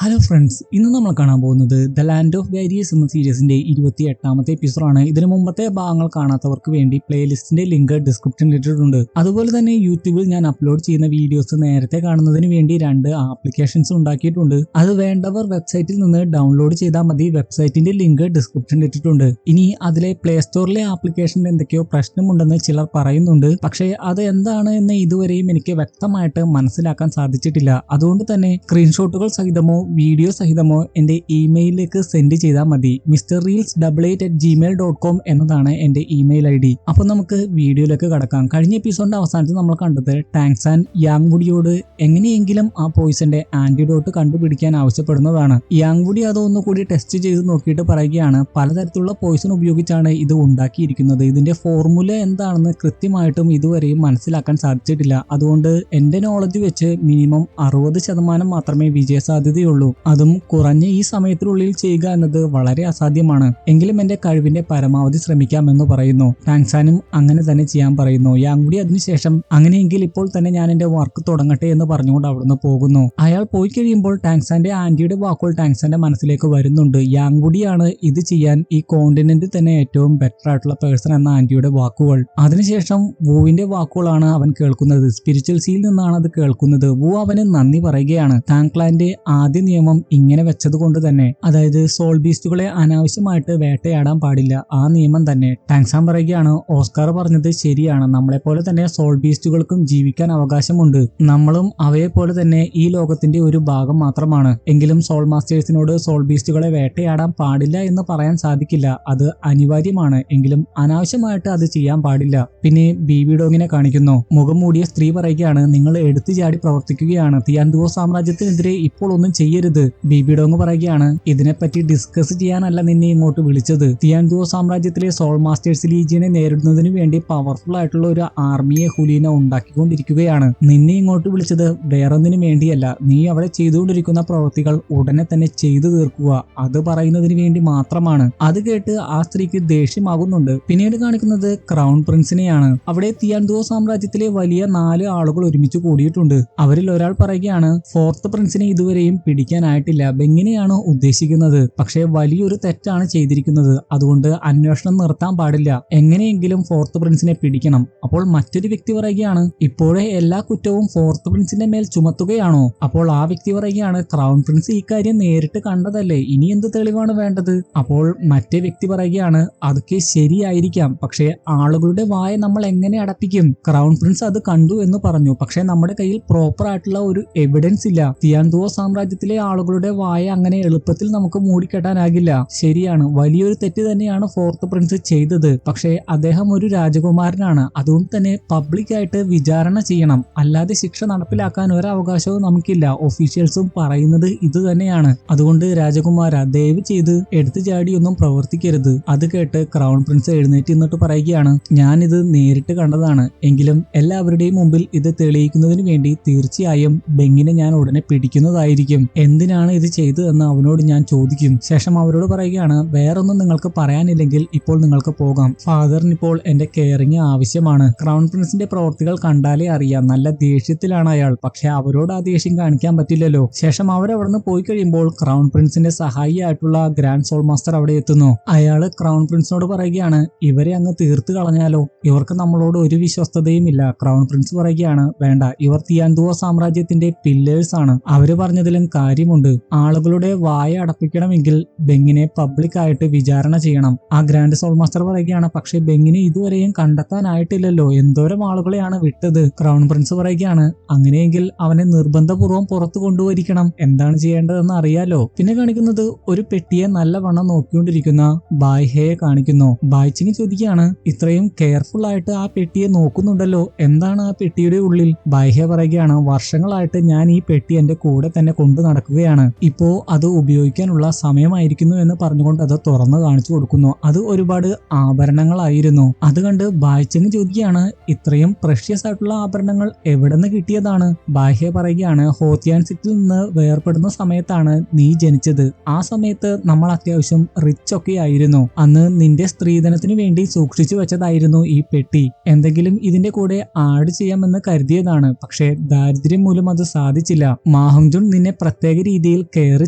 Hello friends, ഇന്ന് നമ്മൾ കാണാൻ പോകുന്നത് ദ ലാൻഡ് ഓഫ് വാരിയേഴ്സ് എന്ന സീരീസിന്റെ 28ാമത്തെ എപ്പിസോഡാണ്. ഇതിനു മുമ്പത്തെ ഭാഗങ്ങൾ കാണാത്തവർക്ക് വേണ്ടി പ്ലേലിസ്റ്റിന്റെ ലിങ്ക് ഡിസ്ക്രിപ്ഷനിൽ ഇട്ടിട്ടുണ്ട്. അതുപോലെ തന്നെ യൂട്യൂബിൽ ഞാൻ അപ്ലോഡ് ചെയ്യുന്ന വീഡിയോസ് നേരത്തെ കാണുന്നതിന് വേണ്ടി 2 ആപ്ലിക്കേഷൻസ് ഉണ്ടാക്കിയിട്ടുണ്ട്. അത് വേണ്ടവർ വെബ്സൈറ്റിൽ നിന്ന് ഡൗൺലോഡ് ചെയ്താൽ മതി. വെബ്സൈറ്റിന്റെ ലിങ്ക് ഡിസ്ക്രിപ്ഷനിൽ ഇട്ടിട്ടുണ്ട്. ഇനി അതിലെ പ്ലേ സ്റ്റോറിലെ ആപ്ലിക്കേഷനിൽ എന്തൊക്കെയോ പ്രശ്നമുണ്ടെന്ന് ചിലർ പറയുന്നുണ്ട്. പക്ഷേ അത് എന്താണ് എന്ന് ഇതുവരെയും എനിക്ക് വ്യക്തമായിട്ട് മനസ്സിലാക്കാൻ സാധിച്ചിട്ടില്ല. അതുകൊണ്ട് തന്നെ സ്ക്രീൻഷോട്ടുകൾ സഹിതമോ വീഡിയോ സഹിതമോ എന്റെ ഇമെയിലിലേക്ക് സെൻഡ് ചെയ്താൽ മതി. mrreels88@gmail.com എന്നതാണ് എന്റെ ഇമെയിൽ ID. അപ്പൊ നമുക്ക് വീഡിയോയിലേക്ക് കടക്കാം. കഴിഞ്ഞ എപ്പിസോഡിന്റെ അവസാനത്തിൽ നമ്മൾ കണ്ടത് ടാങ്സാൻ യാങ്വുഡിയോട് എങ്ങനെയെങ്കിലും ആ പോയിസന്റെ ആന്റിഡോട്ട് കണ്ടുപിടിക്കാൻ ആവശ്യപ്പെടുന്നതാണ്. യാങ്വുഡി അതൊന്നുകൂടി ടെസ്റ്റ് ചെയ്ത് നോക്കിയിട്ട് പറയുകയാണ്, പലതരത്തിലുള്ള പോയിസൺ ഉപയോഗിച്ചാണ് ഇത് ഉണ്ടാക്കിയിരിക്കുന്നത്. ഇതിന്റെ ഫോർമുല എന്താണെന്ന് കൃത്യമായിട്ടും ഇതുവരെയും മനസ്സിലാക്കാൻ സാധിച്ചിട്ടില്ല. അതുകൊണ്ട് എന്റെ നോളജ് വെച്ച് മിനിമം 60% മാത്രമേ വിജയസാധ്യതയുള്ളൂ. അതും കുറഞ്ഞ ഈ സമയത്തിനുള്ളിൽ ചെയ്യുക എന്നത് വളരെ അസാധ്യമാണ്. എങ്കിലും എന്റെ കഴിവിന്റെ പരമാവധി ശ്രമിക്കാമെന്ന് പറയുന്നു. ടാങ്സാനും അങ്ങനെ തന്നെ ചെയ്യാൻ പറയുന്നു. യാങ്വുഡി അതിനുശേഷം അങ്ങനെയെങ്കിൽ ഇപ്പോൾ തന്നെ ഞാൻ എന്റെ വർക്ക് തുടങ്ങട്ടെ എന്ന് പറഞ്ഞുകൊണ്ട് അവിടുന്ന് പോകുന്നു. അയാൾ പോയി കഴിയുമ്പോൾ ടാങ്സാന്റെ ആന്റിയുടെ വാക്കുകൾ ടാങ്സാന്റെ മനസ്സിലേക്ക് വരുന്നുണ്ട്. യാങ്വുഡിയാണ് ഇത് ചെയ്യാൻ ഈ കോണ്ടിനെന്റിൽ തന്നെ ഏറ്റവും ബെറ്റർ ആയിട്ടുള്ള പേഴ്സൺ എന്ന ആന്റിയുടെ വാക്കുകൾ. അതിനുശേഷം വൂവിന്റെ വാക്കുകളാണ് അവൻ കേൾക്കുന്നത്. സ്പിരിച്വൽ സീയിൽ നിന്നാണ് അത് കേൾക്കുന്നത്. വൂ അവന് നന്ദി പറയുകയാണ്. താങ്ക്ലാന്റെ ആദ്യ നിയമം ഇങ്ങനെ വെച്ചത് കൊണ്ട് തന്നെ, അതായത് സോൾ ബീസ്റ്റുകളെ അനാവശ്യമായിട്ട് വേട്ടയാടാൻ പാടില്ല, ആ നിയമം തന്നെ. ടാങ്സാൻ പറയുകയാണ്, ഓസ്കാർ പറഞ്ഞത് ശരിയാണ്. നമ്മളെപ്പോലെ തന്നെ സോൾ ബീസ്റ്റുകൾക്കും ജീവിക്കാൻ അവകാശമുണ്ട്. നമ്മളും അവയെ പോലെ തന്നെ ഈ ലോകത്തിന്റെ ഒരു ഭാഗം മാത്രമാണ്. എങ്കിലും സോൾ മാസ്റ്റേഴ്സിനോട് സോൾ ബീസ്റ്റുകളെ വേട്ടയാടാൻ പാടില്ല എന്ന് പറയാൻ സാധിക്കില്ല. അത് അനിവാര്യമാണ്. എങ്കിലും അനാവശ്യമായിട്ട് അത് ചെയ്യാൻ പാടില്ല. പിന്നെ ബീബി ഡോങ്ങിനെ കാണിക്കുന്നു. മുഖം മൂടിയ സ്ത്രീ പറയുകയാണ്, നിങ്ങൾ എടുത്തു ചാടി പ്രവർത്തിക്കുകയാണ്. തിയാൻഡുവോ സാമ്രാജ്യത്തിനെതിരെ ഇപ്പോൾ ഒന്നും ചെയ്യരുത്. ബീബി ഡോങ് പറയുകയാണ്, ഇതിനെപ്പറ്റി ഡിസ്കസ് ചെയ്യാനല്ല നിന്നെ ഇങ്ങോട്ട് വിളിച്ചത്. തിയാൻഡുവോ സാമ്രാജ്യത്തിലെ സോൾ മാസ്റ്റേഴ്സ് ലീജിയനെ നേരിടുന്നതിന് വേണ്ടി പവർഫുൾ ആയിട്ടുള്ള ഒരു ആർമിയെ ഹുലീന ഉണ്ടാക്കിക്കൊണ്ടിരിക്കുകയാണ്. നിന്നെ ഇങ്ങോട്ട് വിളിച്ചത് വേറൊന്നിനും വേണ്ടിയല്ല. നീ അവിടെ ചെയ്തുകൊണ്ടിരിക്കുന്ന പ്രവൃത്തികൾ ഉടനെ തന്നെ ചെയ്തു തീർക്കുക, അത് പറയുന്നതിന് വേണ്ടി മാത്രമാണ്. അത് കേട്ട് ആ സ്ത്രീക്ക് ദേഷ്യമാകുന്നുണ്ട്. പിന്നീട് കാണിക്കുന്നത് ക്രൗൺ പ്രിൻസിനെയാണ്. അവിടെ തിയാൻഡുവോ സാമ്രാജ്യത്തിലെ വലിയ 4 ആളുകൾ ഒരുമിച്ച് കൂടിയിട്ടുണ്ട്. അവരിൽ ഒരാൾ പറയുകയാണ്, 4th പ്രിൻസിനെ ഇതുവരെയും പിടിക്കാനായിട്ടില്ല. ബെങ്ങിനെയാണ് ഉദ്ദേശിക്കുന്നത്. പക്ഷേ വലിയൊരു തെറ്റാണ് ചെയ്തിരിക്കുന്നത്. അതുകൊണ്ട് അന്വേഷണം നിർത്താൻ പാടില്ല. എങ്ങനെയെങ്കിലും 4th പ്രിൻസിനെ പിടിക്കണം. അപ്പോൾ മറ്റൊരു വ്യക്തി പറയുകയാണ്, ഇപ്പോഴേ എല്ലാ കുറ്റവും 4th പ്രിൻസിന്റെ മേൽ ചുമത്തുകയാണോ? അപ്പോൾ ആ വ്യക്തി പറയുകയാണ്, ക്രൗൺ പ്രിൻസ് ഈ കാര്യം നേരിട്ട് കണ്ടതല്ലേ, ഇനി എന്ത് തെളിവാണ് വേണ്ടത്? അപ്പോൾ മറ്റേ വ്യക്തി പറയുകയാണ്, അതൊക്കെ ശരിയായിരിക്കാം, പക്ഷേ ആളുകളുടെ വായ നമ്മൾ എങ്ങനെ അടപ്പിക്കും? ക്രൗൺ പ്രിൻസ് അത് കണ്ടു എന്ന് പറഞ്ഞു, പക്ഷേ നമ്മുടെ കയ്യിൽ പ്രോപ്പർ ആയിട്ടുള്ള ഒരു എവിഡൻസ് ഇല്ല. തിയാൻഡുവോ സാമ്രാജ്യത്തിലെ ആളുകളുടെ വായ അങ്ങനെ എളുപ്പത്തിൽ നമുക്ക് മൂടിക്കെട്ടാനാകില്ല. ശരിയാണ്, വലിയൊരു തെറ്റ് തന്നെയാണ് 4th പ്രിൻസ് ചെയ്തത്. പക്ഷേ അദ്ദേഹം ഒരു രാജകുമാരനാണ്. അതുകൊണ്ട് തന്നെ പബ്ലിക്കായിട്ട് വിചാരണ ചെയ്യണം. അല്ലാതെ ശിക്ഷ നടപ്പിലാക്കാൻ ഒരു അവകാശവും നമുക്കില്ല. ഒഫീഷ്യൽസും പറയുന്നത് ഇത് തന്നെയാണ്. അതുകൊണ്ട് രാജകുമാര, ദയവ് ചെയ്ത് എടുത്തു ചാടിയൊന്നും പ്രവർത്തിക്കരുത്. അത് കേട്ട് ക്രൗൺ പ്രിൻസ് എഴുന്നേറ്റ് നിന്നിട്ട് പറയുകയാണ്, ഞാനിത് നേരിട്ട് കണ്ടതാണ്. എങ്കിലും എല്ലാവരുടെയും മുമ്പിൽ ഇത് തെളിയിക്കുന്നതിന് വേണ്ടി തീർച്ചയായും ബെങ്ങിനെ ഞാൻ ഉടനെ പിടിക്കുന്നതായിരിക്കും. എന്തിനാണ് ഇത് ചെയ്തതെന്ന് അവനോട് ഞാൻ ചോദിക്കും. ശേഷം അവരോട് പറയുകയാണ്, വേറൊന്നും നിങ്ങൾക്ക് പറയാനില്ലെങ്കിൽ ഇപ്പോൾ നിങ്ങൾക്ക് പോകാം. ഫാദറിന് ഇപ്പോൾ എന്റെ കെയറിങ് ആവശ്യമാണ്. ക്രൗൺ പ്രിൻസിന്റെ പ്രവൃത്തികൾ കണ്ടാലേ അറിയാം. നല്ല ദേഷ്യത്തിലാണ് അയാൾ. പക്ഷെ അവരോട് ആ ദേഷ്യം കാണിക്കാൻ പറ്റില്ലല്ലോ. ശേഷം അവരവിടുന്ന് പോയി കഴിയുമ്പോൾ ക്രൗൺ പ്രിൻസിന്റെ സഹായിയായിട്ടുള്ള ഗ്രാൻഡ് സോൾ മാസ്റ്റർ അവിടെ എത്തുന്നു. അയാള് ക്രൗൺ പ്രിൻസിനോട് പറയുകയാണ്, ഇവരെ അങ്ങ് തീർത്ത് കളഞ്ഞാലോ? ഇവർക്ക് നമ്മളോട് ഒരു വിശ്വസ്തതയും ഇല്ല. ക്രൗൺ പ്രിൻസ് പറയുകയാണ്, വേണ്ട, ഇവർ തിയാൻഡുവോ സാമ്രാജ്യത്തിന്റെ പില്ലേഴ്സ് ആണ്. അവര് പറഞ്ഞതിലും കാര്യമുണ്ട്. ആളുകളുടെ വായ അടപ്പിക്കണമെങ്കിൽ ബെങ്ങിനെ പബ്ലിക്കായിട്ട് വിചാരണ ചെയ്യണം. ആ ഗ്രാൻഡ് സോൾ മാസ്റ്റർ പറയുകയാണ്, പക്ഷെ ബെങ്ങിനെ ഇതുവരെയും കണ്ടെത്താനായിട്ടില്ലല്ലോ, എന്തോരം ആളുകളെയാണ് വിട്ടത്. ക്രൗൺ പ്രിൻസ് പറയുകയാണ്, അങ്ങനെയെങ്കിൽ അവനെ നിർബന്ധപൂർവ്വം പുറത്തു കൊണ്ടുവരിക്കണം. എന്താണ് ചെയ്യേണ്ടതെന്ന് അറിയാലോ. പിന്നെ കാണിക്കുന്നത് ഒരു പെട്ടിയെ നല്ലവണ്ണം നോക്കിക്കൊണ്ടിരിക്കുന്ന ബായ്ഹയെ കാണിക്കുന്നു. ബായ്ച്ചിങ് ചോദിക്കുകയാണ്, ഇത്രയും കെയർഫുൾ ആയിട്ട് ആ പെട്ടിയെ നോക്കുന്നുണ്ടല്ലോ, എന്താണ് ആ പെട്ടിയുടെ ഉള്ളിൽ? ബായ്ഹെ പറയുകയാണ്, വർഷങ്ങളായിട്ട് ഞാൻ ഈ പെട്ടി എന്റെ കൂടെ തന്നെ കൊണ്ടു നടക്കുകയാണ്. ഇപ്പോ അത് ഉപയോഗിക്കാനുള്ള സമയമായിരിക്കുന്നു എന്ന് പറഞ്ഞുകൊണ്ട് അത് തുറന്നു കാണിച്ചു കൊടുക്കുന്നു. അത് ഒരുപാട് ആഭരണങ്ങളായിരുന്നു. അത് കണ്ട് ബായ്ച്ചങ് ചോദിക്കുകയാണ്, ഇത്രയും പ്രഷ്യസ് ആയിട്ടുള്ള ആഭരണങ്ങൾ എവിടെ നിന്ന് കിട്ടിയതാണ്? ബാഹ്യ പറയുകയാണ്, ഹോത്തിയാൻ സിറ്റിയിൽ നിന്ന് വേർപെടുന്ന സമയത്താണ് നീ ജനിച്ചത്. ആ സമയത്ത് നമ്മൾ അത്യാവശ്യം റിച്ച് ഒക്കെ ആയിരുന്നു. അന്ന് നിന്റെ സ്ത്രീധനത്തിനു വേണ്ടി സൂക്ഷിച്ചു വെച്ചതായിരുന്നു ഈ പെട്ടി. എന്തെങ്കിലും ഇതിന്റെ കൂടെ ആഡ് ചെയ്യാമെന്ന് കരുതിയതാണ്. പക്ഷേ ദാരിദ്ര്യം മൂലം അത് സാധിച്ചില്ല. മാഹങ്ജുൺ നിന്നെ പ്രത്യേക പ്രത്യേക രീതിയിൽ കെയർ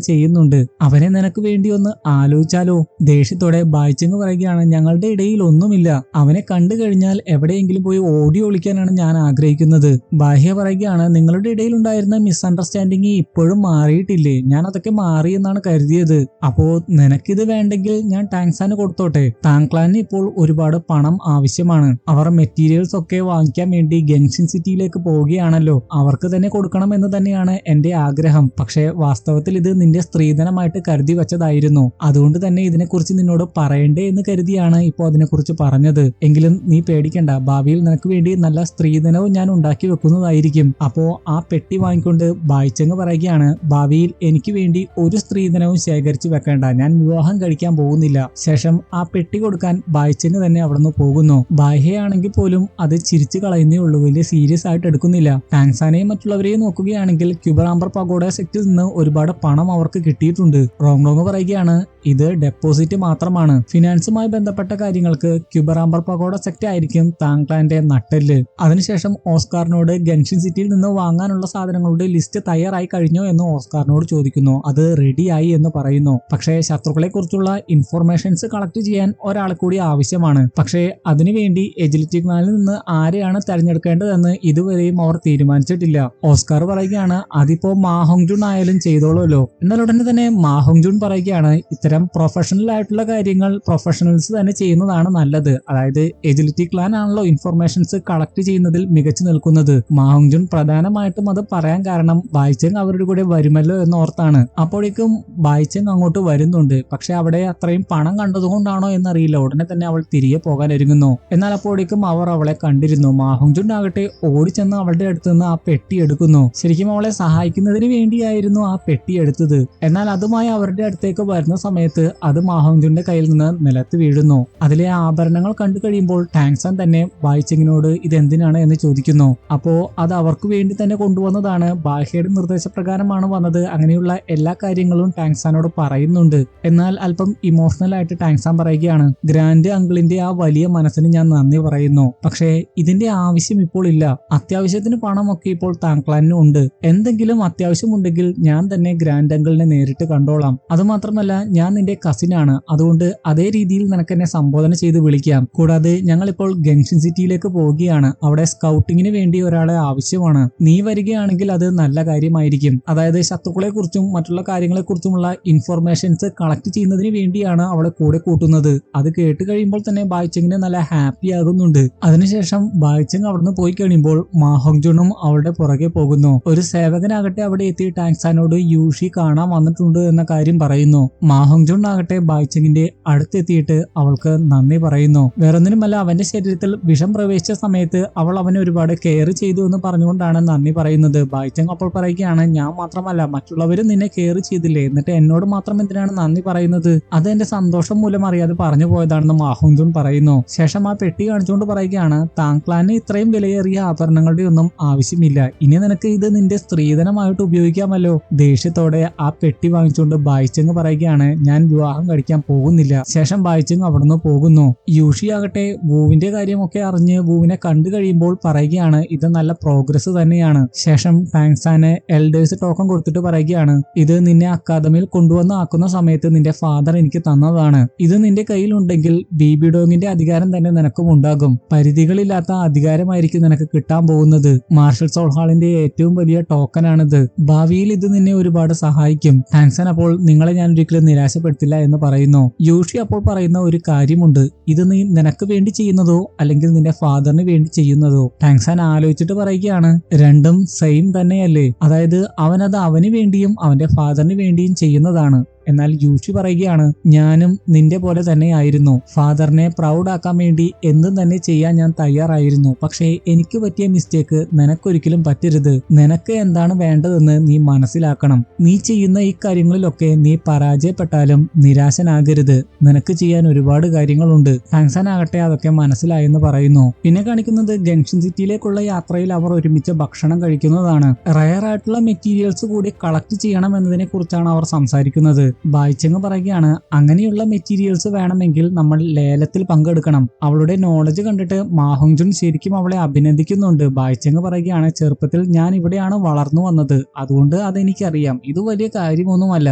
ചെയ്യുന്നുണ്ട്. അവനെ നിനക്ക് വേണ്ടി ഒന്ന് ആലോചിച്ചാലോ? ദേഷ്യത്തോടെ ബായിച്ചെങ് പറയുകയാണ്, ഞങ്ങളുടെ ഇടയിൽ ഒന്നുമില്ല. അവനെ കണ്ടു കഴിഞ്ഞാൽ എവിടെയെങ്കിലും പോയി ഓടി ഒളിക്കാനാണ് ഞാൻ ആഗ്രഹിക്കുന്നത്. ബാഹ്യ പറയുകയാണ്, നിങ്ങളുടെ ഇടയിൽ ഉണ്ടായിരുന്ന മിസ്അണ്ടർസ്റ്റാൻഡിങ് ഇപ്പോഴും മാറിയിട്ടില്ലേ? ഞാൻ അതൊക്കെ മാറി എന്നാണ് കരുതിയത്. അപ്പോ നിനക്കിത് വേണ്ടെങ്കിൽ ഞാൻ ടാങ്സാന് കൊടുത്തോട്ടെ. താങ്ക്ലാന് ഇപ്പോൾ ഒരുപാട് പണം ആവശ്യമാണ്. അവർ മെറ്റീരിയൽസ് ഒക്കെ വാങ്ങിക്കാൻ വേണ്ടി ഗെങ്ഷിൻ സിറ്റിയിലേക്ക് പോവുകയാണല്ലോ. അവർക്ക് തന്നെ കൊടുക്കണം എന്ന് തന്നെയാണ് എന്റെ ആഗ്രഹം. പക്ഷേ വാസ്തവത്തിൽ ഇത് നിന്റെ സ്ത്രീധനമായിട്ട് കരുതി വെച്ചതായിരുന്നു. അതുകൊണ്ട് തന്നെ ഇതിനെക്കുറിച്ച് നിന്നോട് പറയണ്ടേ എന്ന് കരുതിയാണ് ഇപ്പോൾ അതിനെക്കുറിച്ച് പറഞ്ഞത്. എങ്കിലും നീ പേടിക്കണ്ട, ഭാവിയിൽ നിനക്ക് വേണ്ടി നല്ല സ്ത്രീധനവും ഞാൻ ഉണ്ടാക്കി വെക്കുന്നതായിരിക്കും. അപ്പോ ആ പെട്ടി വാങ്ങിക്കൊണ്ട് ബായിച്ചെങ് പറയുകയാണ്, ഭാവിയിൽ എനിക്ക് വേണ്ടി ഒരു സ്ത്രീധനവും ശേഖരിച്ചു വെക്കേണ്ട, ഞാൻ വിവാഹം കഴിക്കാൻ പോകുന്നില്ല. ശേഷം ആ പെട്ടി കൊടുക്കാൻ ബായിച്ചെങ് തന്നെ അവിടുന്ന് പോകുന്നു. ബാഹ്യയാണെങ്കിൽ പോലും അത് ചിരിച്ചു കളയുന്നേ ഉള്ളൂ, വലിയ സീരിയസ് ആയിട്ട് എടുക്കുന്നില്ല. ടാങ്സാനെയും മറ്റുള്ളവരെയും നോക്കുകയാണെങ്കിൽ ക്യൂബറാംബർ പഗോഡ സെക്റ്റിൽ നിന്ന് ഒരുപാട് പണം അവർക്ക് കിട്ടിയിട്ടുണ്ട്. റോങ് പറയുകയാണ്, ഇത് ഡെപ്പോസിറ്റ് മാത്രമാണ്. ഫിനാൻസുമായി ബന്ധപ്പെട്ട കാര്യങ്ങൾക്ക് ക്യൂബറാംബർ പഗോഡ സെക്റ്റ് ആയിരിക്കും താങ്ക്ലാന്റെ നട്ടെല്ല്. അതിനുശേഷം ഓസ്കാറിനോട് ഗെങ്ഷിൻ സിറ്റിയിൽ നിന്ന് വാങ്ങാനുള്ള സാധനങ്ങളുടെ ലിസ്റ്റ് തയ്യാറായി കഴിഞ്ഞോ എന്ന് ഓസ്കാറിനോട് ചോദിക്കുന്നു. അത് റെഡിയായി എന്ന് പറയുന്നു. പക്ഷേ ശത്രുക്കളെ കുറിച്ചുള്ള ഇൻഫോർമേഷൻസ് കളക്ട് ചെയ്യാൻ ഒരാളെ കൂടി ആവശ്യമാണ്. പക്ഷേ അതിനുവേണ്ടി എജിലിറ്റി ക്ലാനിൽ നിന്ന് ആരെയാണ് തെരഞ്ഞെടുക്കേണ്ടതെന്ന് ഇതുവരെയും അവർ തീരുമാനിച്ചിട്ടില്ല. ഓസ്കാർ പറയുകയാണ്, അതിപ്പോ മാഹോങ്ജുൺ ആയാലും ചെയ്തോളൂല്ലോ. എന്നാൽ ഉടനെ തന്നെ മാഹോങ്ജുൺ പറയുകയാണ്, ഇത്തരം പ്രൊഫഷണൽ ആയിട്ടുള്ള കാര്യങ്ങൾ പ്രൊഫഷണൽസ് തന്നെ ചെയ്യുന്നതാണ് നല്ലത്. അതായത് എജിലിറ്റി ക്ലാൻ ആണല്ലോ ഇൻഫോർമേഷൻസ് കളക്ട് ചെയ്യുന്നതിൽ മികച്ചു നിൽക്കുന്നത്. മാഹോങ്ജുൺ പ്രധാനമായിട്ടും അത് പറയാൻ കാരണം ബായിച്ചെങ് അവരുടെ കൂടെ വരുമല്ലോ എന്നോർത്താണ്. അപ്പോഴേക്കും ബായിച്ചെങ് അങ്ങോട്ട് വരുന്നുണ്ട്. പക്ഷെ അവിടെ അത്രയും പണം കണ്ടതുകൊണ്ടാണോ എന്നറിയില്ല, ഉടനെ തന്നെ അവൾ തിരികെ പോകാൻ ഒരുങ്ങുന്നു. എന്നാൽ അപ്പോഴേക്കും അവർ അവളെ കണ്ടിരുന്നു. മാഹോങ്ജുൺ ആകട്ടെ ഓടിച്ചെന്ന് അവളുടെ അടുത്ത് നിന്ന് ആ പെട്ടി എടുക്കുന്നു. ശരിക്കും അവളെ സഹായിക്കുന്നതിന് വേണ്ടിയായിരുന്നു ആ പെട്ടി എടുത്തത്. എന്നാൽ അതുമായി അവരുടെ അടുത്തേക്ക് വരുന്ന സമയത്ത് അത് മാഹോങ്ജുന്റെ കയ്യിൽ നിന്ന് നിലത്ത് വീഴുന്നു. അതിലെ ആഭരണങ്ങൾ കണ്ടു കഴിയുമ്പോൾ ടാങ്സാൻ തന്നെ ബായിച്ചെങ്ങിനോട് ഇതെന്തിനാണ് എന്ന് ചോദിക്കുന്നു. അപ്പോ അത് അവർക്ക് വേണ്ടി തന്നെ കൊണ്ടുവന്നതാണ്, ബാഹ്യയുടെ നിർദ്ദേശപ്രകാരമാണ് വന്നത്. അങ്ങനെയുള്ള എല്ലാ കാര്യങ്ങളും ടാങ്സാനോട് പറയുന്നുണ്ട്. എന്നാൽ അല്പം ഇമോഷണൽ ആയിട്ട് ടാങ്സാൻ പറയുകയാണ്, ഗ്രാൻഡ് അങ്കിളിന്റെ ആ വലിയ മനസ്സിന് ഞാൻ നന്ദി പറയുന്നു. പക്ഷേ ഇതിന്റെ ആവശ്യം ഇപ്പോൾ ഇല്ല. അത്യാവശ്യത്തിന് പണമൊക്കെ ഇപ്പോൾ താങ്ക്ലാനും ഉണ്ട്. എന്തെങ്കിലും അത്യാവശ്യമുണ്ടെങ്കിൽ ഞാൻ തന്നെ ഗ്രാൻഡ് അങ്കിളിനെ നേരിട്ട് കണ്ടോളാം. അതുമാത്രമല്ല ഞാൻ നിന്റെ കസിനാണ്. അതുകൊണ്ട് അതേ രീതിയിൽ നിനക്കെന്നെ സംബോധന ചെയ്ത് വിളിക്കാം. കൂടാതെ ഞങ്ങൾ ഇപ്പോൾ ഗെങ്ഷിൻ സിറ്റിയിലേക്ക് പോവുകയാണ്. അവിടെ സ്കൗട്ടിങ്ങിന് വേണ്ടി ഒരാളെ ആവശ്യമാണ്. നീ വരികയാണെങ്കിൽ അത് നല്ല കാര്യമായിരിക്കും. അതായത് ശത്രുക്കളെ കുറിച്ചും മറ്റുള്ള കാര്യങ്ങളെ കുറിച്ചുമുള്ള ഇൻഫോർമേഷൻസ് കളക്ട് ചെയ്യുന്നതിന് വേണ്ടിയാണ് അവളെ കൂടെ കൂട്ടുന്നത്. അത് കേട്ട് കഴിയുമ്പോൾ തന്നെ ബായിച്ചെങ്ങിന് നല്ല ഹാപ്പി ആകുന്നുണ്ട്. അതിനുശേഷം ബായിച്ചെങ് അവിടുന്ന് പോയി കഴിയുമ്പോൾ മാഹോങ്ജുണും അവളുടെ പുറകെ പോകുന്നു. ഒരു സേവകനാകട്ടെ അവിടെ എത്തി ടാങ്സാനോട് യൂഷി കാണാൻ വന്നിട്ടുണ്ട് എന്ന കാര്യം പറയുന്നു. മാഹോങ്ജുൺ ആകട്ടെ ബായിച്ചെങ്ങിന്റെ അടുത്തെത്തിയിട്ട് അവൾക്ക് നന്ദി പറയുന്നു. വേറൊന്നിനുമല്ല, അവന്റെ ശരീരത്തിൽ വിഷം പ്രവേശിച്ച സമയത്ത് അവൾ അവനെ ഒരുപാട് കെയർ ചെയ്തു എന്ന് പറഞ്ഞുകൊണ്ടാണ് നന്ദി പറയുന്നത്. ബായിച്ചെങ് അപ്പോൾ പറയുകയാണ്, ഞാൻ മാത്രമല്ല മറ്റുള്ളവരും നിന്നെ കെയർ ചെയ്തില്ലേ, എന്നിട്ട് എന്നോട് മാത്രം എന്തിനാണ് നന്ദി പറയുന്നത്? അത് എന്റെ സന്തോഷം മൂലം അറിയാതെ പറഞ്ഞു പോയതാണെന്ന് മാഹോങ്ജുൺ പറയുന്നു. ശേഷം ആ പെട്ടി കാണിച്ചുകൊണ്ട് പറയുകയാണ്, താങ്ക്ലാന് ഇത്രയും വിലയേറിയ ആഭരണങ്ങളുടെ ഒന്നും ആവശ്യമില്ല. ഇനി നിനക്ക് ഇത് നിന്റെ സ്ത്രീധനമായിട്ട് ഉപയോഗിക്കാമല്ലോ. ദേഷ്യത്തോടെ ആ പെട്ടി വാങ്ങിച്ചുകൊണ്ട് ബായിച്ചെങ് പറയുകയാണ്, ഞാൻ വിവാഹം കഴിക്കാൻ പോകുന്നില്ല. ശേഷം ബായിച്ചെങ് അവിടുന്ന് പോകുന്നു. യൂഷി ആകട്ടെ വൂവിന്റെ കാര്യമൊക്കെ അറിഞ്ഞ് വൂവിനെ കണ്ടു കഴിയുമ്പോൾ പറയുകയാണ്, ഇത് നല്ല പ്രോഗ്രസ് തന്നെയാണ്. ശേഷം ടാങ്സാന് എൽഡേഴ്സ് ടോക്കൺ കൊടുത്തിട്ട് പറയുകയാണ്, ഇത് നിന്നെ അക്കാദമിയിൽ കൊണ്ടുവന്ന് ആക്കുന്ന സമയത്ത് നിന്റെ ഫാദർ എനിക്ക് തന്നതാണ്. ഇത് നിന്റെ കയ്യിലുണ്ടെങ്കിൽ ബിബി ഡോങ്ങിന്റെ അധികാരം തന്നെ നിനക്കും ഉണ്ടാകും. പരിധികളില്ലാത്ത അധികാരമായിരിക്കും നിനക്ക് കിട്ടാൻ പോകുന്നത്. മാർഷൽ സോൾ ഹാളിന്റെ ഏറ്റവും വലിയ ടോക്കനാണിത്. ഭാവിയിൽ ഇത് നിന്നെ ഒരുപാട് സഹായിക്കും. ടാങ്സാൻ അപ്പോൾ നിങ്ങളെ ഞാൻ ഒരിക്കലും നിരാശപ്പെടുത്തില്ല എന്ന് പറയുന്നു. യൂഷി അപ്പോൾ പറയുന്ന ഒരു കാര്യമുണ്ട്, ഇത് നീ നിനക്ക് വേണ്ടി ചെയ്യുന്നതോ അല്ലെങ്കിൽ നിന്റെ ഫാദറിന് വേണ്ടി ചെയ്യുന്നതോ? ടാങ്സാൻ ആലോചിച്ചിട്ട് പറയുകയാണ്, രണ്ടും സെയിം തന്നെയല്ലേ. അതായത് അവനത് അവന് വേണ്ടിയും അവന്റെ ഫാദറിന് വേണ്ടിയും ചെയ്യുന്നതാണ്. എന്നാൽ യൂഷി പറയുകയാണ്, ഞാനും നിന്റെ പോലെ തന്നെയായിരുന്നു. ഫാദറിനെ പ്രൗഡ് ആക്കാൻ വേണ്ടി എന്തും തന്നെ ചെയ്യാൻ ഞാൻ തയ്യാറായിരുന്നു. പക്ഷേ എനിക്ക് പറ്റിയ മിസ്റ്റേക്ക് നിനക്കൊരിക്കലും പറ്റരുത്. നിനക്ക് എന്താണ് വേണ്ടതെന്ന് നീ മനസ്സിലാക്കണം. നീ ചെയ്യുന്ന ഈ കാര്യങ്ങളിലൊക്കെ നീ പരാജയപ്പെട്ടാലും നിരാശനാകരുത്. നിനക്ക് ചെയ്യാൻ ഒരുപാട് കാര്യങ്ങളുണ്ട്. ടാങ്സാൻ ആകട്ടെ അതൊക്കെ മനസ്സിലായെന്ന് പറയുന്നു. പിന്നെ കാണിക്കുന്നത് ഗെങ്ഷിൻ സിറ്റിയിലേക്കുള്ള യാത്രയിൽ അവർ ഒരുമിച്ച് ഭക്ഷണം കഴിക്കുന്നതാണ്. റയർ ആയിട്ടുള്ള മെറ്റീരിയൽസ് കൂടി കളക്ട് ചെയ്യണം എന്നതിനെ കുറിച്ചാണ് അവർ സംസാരിക്കുന്നത്. ബായിച്ചങ് പറയുകയാണ്, അങ്ങനെയുള്ള മെറ്റീരിയൽസ് വേണമെങ്കിൽ നമ്മൾ ലേലത്തിൽ പങ്കെടുക്കണം. അവളുടെ നോളജ് കണ്ടിട്ട് മാഹോങ്ജുൻ ശരിക്കും അവളെ അഭിനന്ദിക്കുന്നുണ്ട്. ബായിച്ചങ് പറയുകയാണ്, ചെറുപ്പത്തിൽ ഞാൻ ഇവിടെയാണ് വളർന്നു വന്നത്, അതുകൊണ്ട് അതെനിക്കറിയാം, ഇത് വലിയ കാര്യമൊന്നുമല്ല.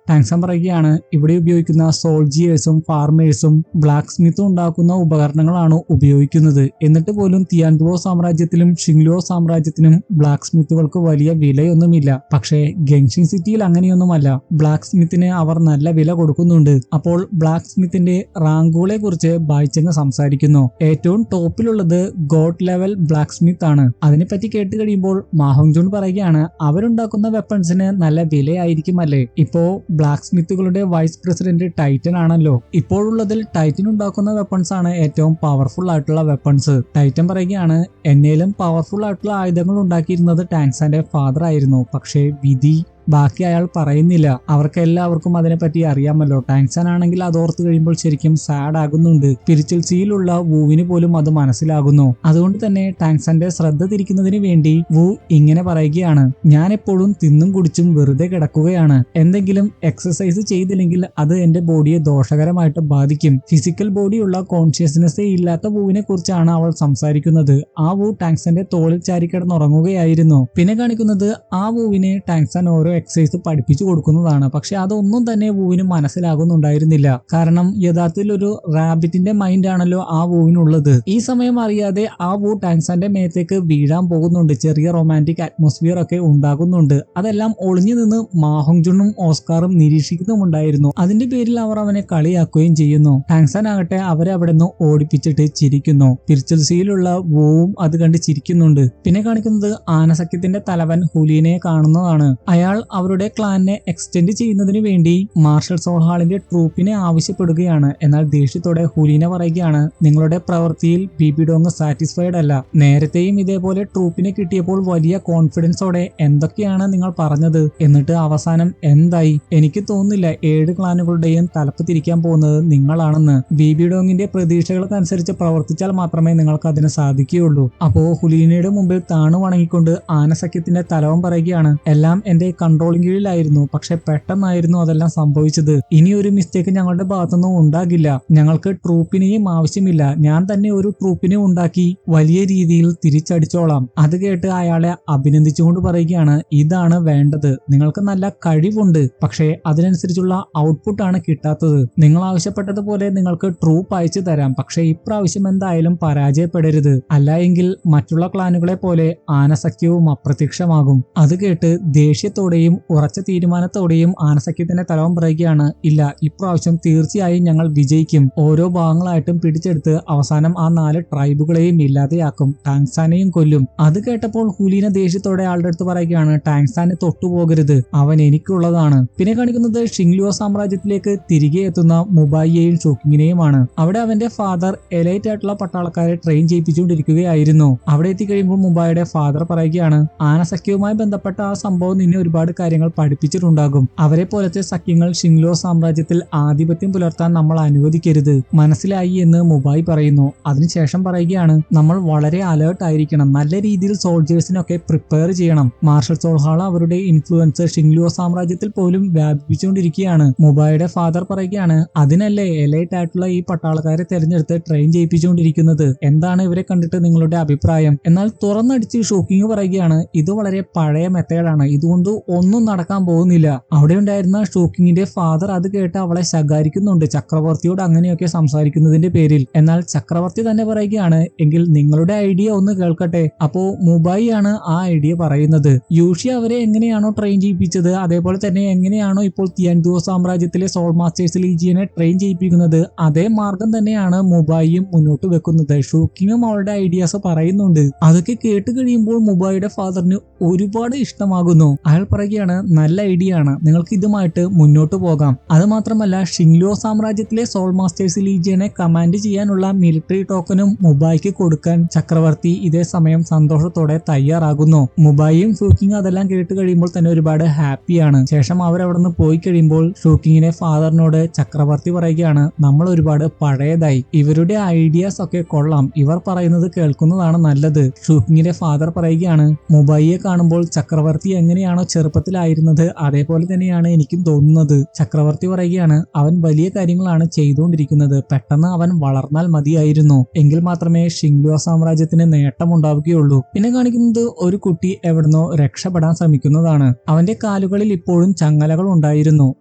ടാങ്സൺ പറയുകയാണ്, ഇവിടെ ഉപയോഗിക്കുന്ന സോൾജിയേഴ്സും ഫാർമേഴ്സും ബ്ലാക്ക് സ്മിത്തും ഉണ്ടാക്കുന്ന ഉപകരണങ്ങളാണ് ഉപയോഗിക്കുന്നത്. എന്നിട്ട് പോലും തിയാൻഡുവോ സാമ്രാജ്യത്തിലും ഷിങ്ലുവോ സാമ്രാജ്യത്തിനും ബ്ലാക്ക് സ്മിത്തുകൾക്ക് വലിയ വിലയൊന്നുമില്ല. പക്ഷേ ഗെങ്ഷിൻ സിറ്റിയിൽ അങ്ങനെയൊന്നുമല്ല. ബ്ലാക്ക് സ്മിത്തിന് അവർ നല്ല വില കൊടുക്കുന്നുണ്ട്. അപ്പോൾ ബ്ലാക്ക് സ്മിത്തിന്റെ റാങ്കുകളെ കുറിച്ച് ബായിച്ചങ് സംസാരിക്കുന്നു. ഏറ്റവും ടോപ്പിലുള്ളത് ഗോഡ് ലെവൽ ബ്ലാക്ക് സ്മിത്ത് ആണ്. അതിനെപ്പറ്റി കേട്ട് കഴിയുമ്പോൾ മാഹോങ്ജുൻ പറയുകയാണ്, അവരുണ്ടാക്കുന്ന വെപ്പൺസിന് നല്ല വിലയായിരിക്കുമല്ലേ? ഇപ്പോ ബ്ലാക്ക് സ്മിത്തുകളുടെ വൈസ് പ്രസിഡന്റ് ടൈറ്റൻ ആണല്ലോ. ഇപ്പോഴുള്ളതിൽ ടൈറ്റൻ ഉണ്ടാക്കുന്ന വെപ്പൺസ് ആണ് ഏറ്റവും പവർഫുൾ ആയിട്ടുള്ള വെപ്പൺസ്. ടൈറ്റൻ പറയുകയാണ്, എന്നേലും പവർഫുൾ ആയിട്ടുള്ള ആയുധങ്ങൾ ഉണ്ടാക്കിയിരുന്നത് ടാങ്സാന്റെ ഫാദർ ആയിരുന്നു. പക്ഷേ വിധി ബാക്കി അയാൾ പറയുന്നില്ല. അവർക്ക് എല്ലാവർക്കും അതിനെപ്പറ്റി അറിയാമല്ലോ. ടാങ്സൺ ആണെങ്കിൽ അതോർത്ത് കഴിയുമ്പോൾ ശരിക്കും സാഡ് ആകുന്നുണ്ട്. സ്പിരിച്വൽ സീലുള്ള വൂവിന് പോലും അത് മനസ്സിലാകുന്നു. അതുകൊണ്ട് തന്നെ ടാങ്സന്റെ ശ്രദ്ധ തിരിക്കുന്നതിന് വേണ്ടി വൂ ഇങ്ങനെ പറയുകയാണ്, ഞാൻ എപ്പോഴും തിന്നും കുടിച്ചും വെറുതെ കിടക്കുകയാണ്. എന്തെങ്കിലും എക്സസൈസ് ചെയ്തില്ലെങ്കിൽ അത് എന്റെ ബോഡിയെ ദോഷകരമായിട്ട് ബാധിക്കും. ഫിസിക്കൽ ബോഡിയുള്ള കോൺഷ്യസ്നെസ് ഇല്ലാത്ത വൂവിനെ കുറിച്ചാണ് അവൾ സംസാരിക്കുന്നത്. ആ വൂ ടാങ്സന്റെ തോളിൽ ചാരിക്കിടന്നുറങ്ങുകയായിരുന്നു. പിന്നെ കാണിക്കുന്നത് ആ വൂവിനെ ടാങ്സൺ ഓരോ എക്സസൈസ് പഠിപ്പിച്ചു കൊടുക്കുന്നതാണ്. പക്ഷെ അതൊന്നും തന്നെ വൂവിന് മനസ്സിലാകുന്നുണ്ടായിരുന്നില്ല. കാരണം യഥാർത്ഥത്തിൽ ഒരു റാബിറ്റിന്റെ മൈൻഡ് ആണല്ലോ ആ വൂവിനുള്ളത്. ഈ സമയം അറിയാതെ ആ വൂ ടാങ്സന്റെ മേത്തേക്ക് വീഴാൻ പോകുന്നുണ്ട്. ചെറിയ റൊമാൻറ്റിക് അറ്റ്മോസ്ഫിയർ ഒക്കെ ഉണ്ടാകുന്നുണ്ട്. അതെല്ലാം ഒളിഞ്ഞു നിന്ന് മാഹോങ്ജുനും ഓസ്കാറും നിരീക്ഷിക്കുന്നുമുണ്ടായിരുന്നു. അതിന്റെ പേരിൽ അവർ അവനെ കളിയാക്കുകയും ചെയ്യുന്നു. ടാങ്സൻ ആകട്ടെ അവരെ അവിടെ നിന്ന് ഓടിപ്പിച്ചിട്ട് ചിരിക്കുന്നു. സ്പിരിച്വൽ സീലുള്ള വൂവും അത് കണ്ട് ചിരിക്കുന്നുണ്ട്. പിന്നെ കാണിക്കുന്നത് ആനസഖ്യത്തിന്റെ തലവൻ ഹുലീനെ കാണുന്നതാണ്. അയാൾ അവരുടെ ക്ലാനിനെ എക്സ്റ്റെൻഡ് ചെയ്യുന്നതിന് വേണ്ടി മാർഷൽ സോൾഹാളിന്റെ ട്രൂപ്പിനെ ആവശ്യപ്പെടുകയാണ്. എന്നാൽ ദേഷ്യത്തോടെ ഹുലീന പറയുകയാണ്, നിങ്ങളുടെ പ്രവൃത്തിയിൽ ബിബിഡോങ് സാറ്റിസ്ഫൈഡ് അല്ല. നേരത്തെയും ഇതേപോലെ ട്രൂപ്പിനെ കിട്ടിയപ്പോൾ വലിയ കോൺഫിഡൻസോടെ എന്തൊക്കെയാണ് നിങ്ങൾ പറഞ്ഞത്, എന്നിട്ട് അവസാനം എന്തായി? എനിക്ക് തോന്നുന്നില്ല 7 ക്ലാനുകളുടെയും തലപ്പ് തിരിക്കാൻ പോകുന്നത് നിങ്ങളാണെന്ന്. ബിബിഡോങ്ങിന്റെ പ്രതീക്ഷകൾക്കനുസരിച്ച് പ്രവർത്തിച്ചാൽ മാത്രമേ നിങ്ങൾക്ക് അതിന് സാധിക്കുകയുള്ളൂ. അപ്പോ ഹുലീനയുടെ മുമ്പിൽ താണു വണങ്ങിക്കൊണ്ട് ആനസഖ്യത്തിന്റെ തലവൻ പറയുകയാണ്, എല്ലാം എന്റെ കൺട്രോളിംഗ് കീഴിലായിരുന്നു. പക്ഷെ പെട്ടെന്നായിരുന്നു അതെല്ലാം സംഭവിച്ചത്. ഇനി ഒരു മിസ്റ്റേക്ക് ഞങ്ങളുടെ ഭാഗത്തുനിന്നും ഉണ്ടാകില്ല. ഞങ്ങൾക്ക് ട്രൂപ്പിനെയും ആവശ്യമില്ല. ഞാൻ തന്നെ ഒരു ട്രൂപ്പിനെ ഉണ്ടാക്കി വലിയ രീതിയിൽ തിരിച്ചടിച്ചോളാം. അത് കേട്ട് അയാളെ അഭിനന്ദിച്ചുകൊണ്ട് പറയുകയാണ്, ഇതാണ് വേണ്ടത്. നിങ്ങൾക്ക് നല്ല കഴിവുണ്ട്, പക്ഷേ അതിനനുസരിച്ചുള്ള ഔട്ട്പുട്ട് ആണ് കിട്ടാത്തത്. നിങ്ങൾ ആവശ്യപ്പെട്ടതുപോലെ നിങ്ങൾക്ക് ട്രൂപ്പ് അയച്ചു തരാം. പക്ഷെ ഇപ്രാവശ്യം എന്തായാലും പരാജയപ്പെടരുത്. അല്ല എങ്കിൽ മറ്റുള്ള ക്ലാനുകളെ പോലെ ആനസഖ്യവും അപ്രത്യക്ഷമാകും. അത് കേട്ട് ദേഷ്യത്തോടെയും ഉറച്ച തീരുമാനത്തോടെയും ആനസഖ്യത്തിന്റെ തലവൻ പറയുകയാണ്, ഇല്ല, ഇപ്രാവശ്യം തീർച്ചയായും ഞങ്ങൾ വിജയിക്കും. ഓരോ ഭാഗങ്ങളായിട്ടും പിടിച്ചെടുത്ത് അവസാനം ആ 4 ട്രൈബുകളെയും ഇല്ലാതെയാക്കും. ടാങ്സാനെയും കൊല്ലും. അത് കേട്ടപ്പോൾ ഹുലീന ദേഷ്യത്തോടെ ആളുടെ അടുത്ത് പറയുകയാണ്, ടാങ്സാനെ തൊട്ടുപോകരുത്, അവൻ എനിക്കുള്ളതാണ്. പിന്നെ കാണിക്കുന്നത് ഷിങ്ലുവോ സാമ്രാജ്യത്തിലേക്ക് തിരികെ എത്തുന്ന മുബായിയെയും ഷോക്കിങ്ങിനെയുമാണ്. അവിടെ അവന്റെ ഫാദർ എലൈറ്റ് ആയിട്ടുള്ള പട്ടാളക്കാരെ ട്രെയിൻ ചെയ്യിപ്പിച്ചുകൊണ്ടിരിക്കുകയായിരുന്നു. അവിടെ എത്തിക്കഴിയുമ്പോൾ മുബായിയുടെ ഫാദർ പറയുകയാണ്, ആനസഖ്യവുമായി ബന്ധപ്പെട്ട ആ സംഭവം നിന്നെ ഒരുപാട് കാര്യങ്ങൾ പഠിപ്പിച്ചിട്ടുണ്ടാകും. അവരെ പോലത്തെ സഖ്യങ്ങൾ ഷിങ്ലുവോ സാമ്രാജ്യത്തിൽ ആധിപത്യം പുലർത്താൻ നമ്മൾ അനുവദിക്കരുത്. മനസ്സിലായി എന്ന് മുബായി പറയുന്നു. അതിനുശേഷം പറയുകയാണ്, നമ്മൾ വളരെ അലേർട്ട് ആയിരിക്കണം. നല്ല രീതിയിൽ സോൾജേഴ്സിനൊക്കെ പ്രിപ്പയർ ചെയ്യണം. മാർഷൽ സോൾഹാൾ അവരുടെ ഇൻഫ്ലുവൻസ് ഷിങ്ലുവോ സാമ്രാജ്യത്തിൽ പോലും വ്യാപിപ്പിച്ചുകൊണ്ടിരിക്കുകയാണ്. മുബായിയുടെ ഫാദർ പറയുകയാണ്, അതിനല്ലേ എലൈറ്റ് ആയിട്ടുള്ള ഈ പട്ടാളക്കാരെ തെരഞ്ഞെടുത്ത് ട്രെയിൻ ചെയ്യിപ്പിച്ചുകൊണ്ടിരിക്കുന്നത്. എന്താണ് ഇവരെ കണ്ടിട്ട് നിങ്ങളുടെ അഭിപ്രായം? എന്നാൽ തുറന്നടിച്ച് ഷോക്കിങ് പറയുകയാണ്, ഇത് വളരെ പഴയ മെത്തേഡാണ്, ഇതുകൊണ്ട് ഒന്നും നടക്കാൻ പോകുന്നില്ല. അവിടെ ഉണ്ടായിരുന്ന ഷോക്കിങ്ങിന്റെ ഫാദർ അത് കേട്ട് അവളെ ശകാരിക്കുന്നുണ്ട്, ചക്രവർത്തിയോട് അങ്ങനെയൊക്കെ സംസാരിക്കുന്നതിന്റെ പേരിൽ. എന്നാൽ ചക്രവർത്തി തന്നെ പറയുകയാണ്, എങ്കിൽ നിങ്ങളുടെ ഐഡിയ ഒന്ന് കേൾക്കട്ടെ. അപ്പോ മുബായി ആണ് ആ ഐഡിയ പറയുന്നത്. യൂഷി അവരെ എങ്ങനെയാണോ ട്രെയിൻ ചെയ്യിപ്പിച്ചത്, അതേപോലെ തന്നെ എങ്ങനെയാണോ ഇപ്പോൾ തിയാൻഡുവോ സാമ്രാജ്യത്തിലെ സോൾ മാസ്റ്റേഴ്സ് ലീജിയനെ ട്രെയിൻ ചെയ്യിപ്പിക്കുന്നത്, അതേ മാർഗം തന്നെയാണ് മുബായിയും മുന്നോട്ട് വെക്കുന്നത്. ഷോക്കിങ്ങും അവളുടെ ഐഡിയാസ് പറയുന്നുണ്ട്. അതൊക്കെ കേട്ട് കഴിയുമ്പോൾ മുബായിയുടെ ഫാദറിന് ഒരുപാട് ഇഷ്ടമാകുന്നു. അയാൾ പറയുകയാണ്, നല്ല ഐഡിയ ആണ്, നിങ്ങൾക്ക് ഇതുമായിട്ട് മുന്നോട്ട് പോകാം. അത് മാത്രമല്ല ഷിങ്ലുവോ സാമ്രാജ്യത്തിലെ സോൾ മാസ്റ്റേഴ്സ് ലീജിയനെ കമാൻഡ് ചെയ്യാനുള്ള മിലിറ്ററി ടോക്കനും മുബായിക്ക് കൊടുക്കാൻ ചക്രവർത്തി ഇതേ സമയം സന്തോഷത്തോടെ തയ്യാറാകുന്നു. മുബായിയും ഷോക്കിങ് അതെല്ലാം കേട്ട് കഴിയുമ്പോൾ തന്നെ ഒരുപാട് ഹാപ്പിയാണ്. ശേഷം അവരവിടെ നിന്ന് പോയി കഴിയുമ്പോൾ ഷോക്കിങ്ങിനെ ഫാദറിനോട് ചക്രവർത്തി പറയുകയാണ്, നമ്മൾ ഒരുപാട് പഴയതായി, ഇവരുടെ ഐഡിയാസ് ഒക്കെ കൊള്ളാം, ഇവർ പറയുന്നത് കേൾക്കുന്നതാണ് നല്ലത്. ഷോക്കിങ്ങിന്റെ ഫാദർ പറയുകയാണ്, മുബായിയെ കാണുമ്പോൾ ചക്രവർത്തി എങ്ങനെയാണോ ചെറുപ്പത്തിൽ ചെറുപ്പത്തിലായിരുന്നത് അതേപോലെ തന്നെയാണ് എനിക്കും തോന്നുന്നത്. ചക്രവർത്തി പറയുകയാണ്, അവൻ വലിയ കാര്യങ്ങളാണ് ചെയ്തുകൊണ്ടിരിക്കുന്നത്. പെട്ടെന്ന് അവൻ വളർന്നാൽ മതിയായിരുന്നു, എങ്കിൽ മാത്രമേ ഷിങ്ലുവ സാമ്രാജ്യത്തിന് നേട്ടമുണ്ടാവുകയുള്ളൂ. പിന്നെ കാണിക്കുന്നത് ഒരു കുട്ടി എവിടുന്നോ രക്ഷപ്പെടാൻ ശ്രമിക്കുന്നതാണ്. അവന്റെ കാലുകളിൽ ഇപ്പോഴും ചങ്ങലകൾ ഉണ്ടായിരുന്നു.